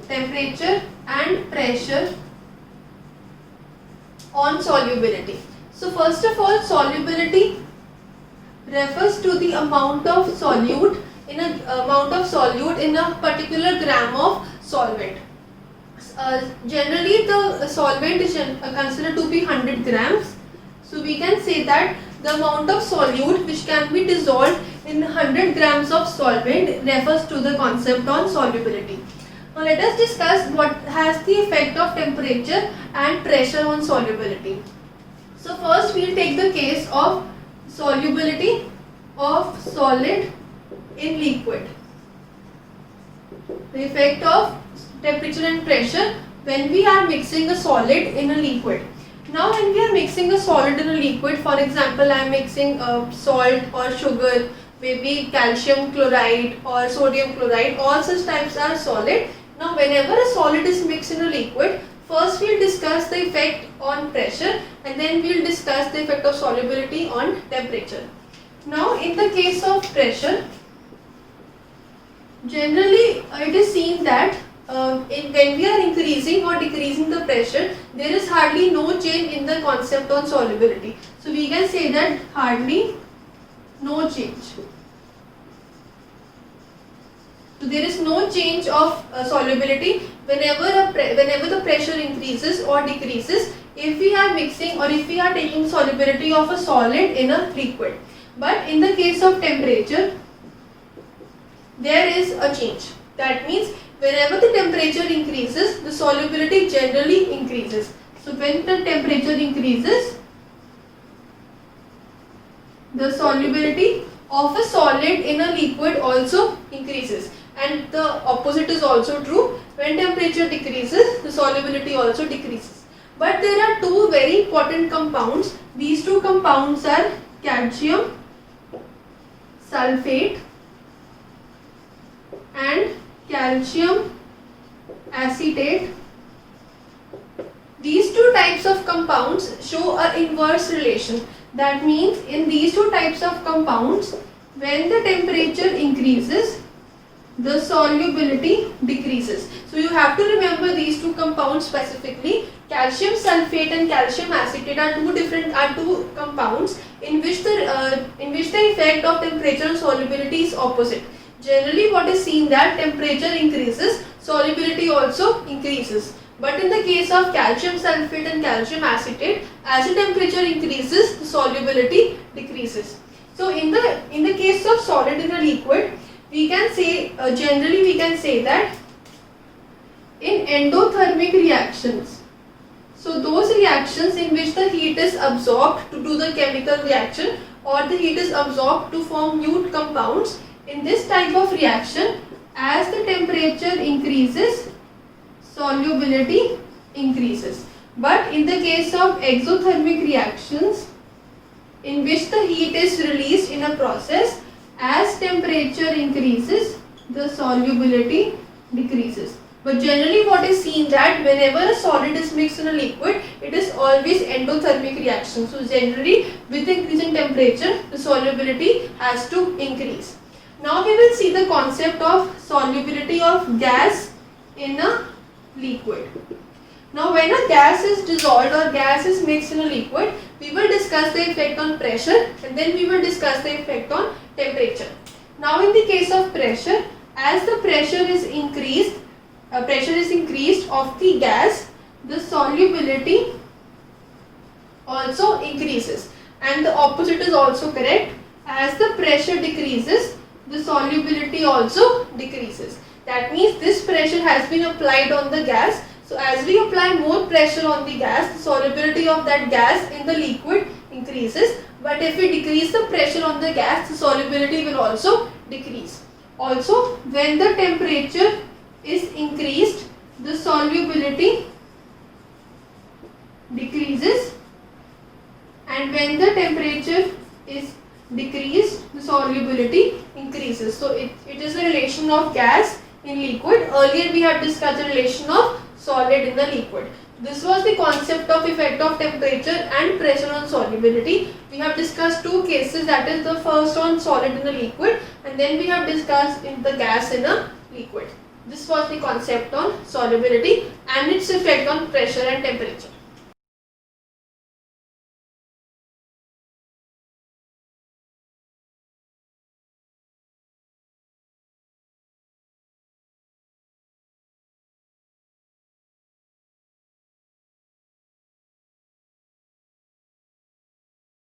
temperature and pressure on solubility. So first of all, solubility refers to the amount of solute in a particular gram of solvent. Generally the solvent is considered to be 100 grams. So we can say that the amount of solute which can be dissolved in 100 grams of solvent refers to the concept on solubility. Now let us discuss what has the effect of temperature and pressure on solubility. So first we will take the case of solubility of solid in liquid. The effect of temperature and pressure when we are mixing a solid in a liquid. Now when we are mixing a solid in a liquid, for example I am mixing salt or sugar, maybe calcium chloride or sodium chloride, all such types are solid. Now whenever a solid is mixed in a liquid, first we will discuss the effect on pressure and then we will discuss the effect of solubility on temperature. Now in the case of pressure, generally it is seen that when we are increasing or decreasing the pressure, there is hardly no change in the concept on solubility. So we can say that hardly no change. So there is no change of solubility whenever the pressure increases or decreases if we are mixing or if we are taking solubility of a solid in a liquid. But in the case of temperature, there is a change. That means whenever the temperature increases, the solubility generally increases. So when the temperature increases, the solubility of a solid in a liquid also increases. And the opposite is also true. When temperature decreases, the solubility also decreases. But there are two very important compounds. These two compounds are calcium sulfate and calcium acetate. These two types of compounds show an inverse relation. That means in these two types of compounds, when the temperature increases, the solubility decreases. So you have to remember these two compounds specifically. Calcium sulfate and calcium acetate are two compounds in which the effect of temperature and solubility is opposite. Generally what is seen that temperature increases, solubility also increases. But in the case of calcium sulfate and calcium acetate, as the temperature increases, the solubility decreases. So in the case of solid in a liquid, we can say generally we can say that in endothermic reactions, so those reactions in which the heat is absorbed to do the chemical reaction or the heat is absorbed to form new compounds, in this type of reaction, as the temperature increases, solubility increases. But in the case of exothermic reactions, in which the heat is released in a process, as temperature increases, the solubility decreases. But generally what is seen that whenever a solid is mixed in a liquid, it is always endothermic reaction. So generally with increase in temperature, the solubility has to increase. Now we will see the concept of solubility of gas in a liquid. Now when a gas is dissolved or gas is mixed in a liquid, we will discuss the effect on pressure and then we will discuss the effect on temperature. Now in the case of pressure, as the pressure is increased of the gas, the solubility also increases, and the opposite is also correct. As the pressure decreases, the solubility also decreases. That means this pressure has been applied on the gas. So as we apply more pressure on the gas, the solubility of that gas in the liquid increases. But if we decrease the pressure on the gas, the solubility will also decrease. Also, when the temperature is increased, the solubility decreases, and when the temperature is decreased, the solubility increases. So it is a relation of gas in liquid. Earlier we had discussed the relation of solid in the liquid. This was the concept of effect of temperature and pressure on solubility. We have discussed two cases, that is the first on solid in a liquid and then we have discussed in the gas in a liquid. This was the concept on solubility and its effect on pressure and temperature.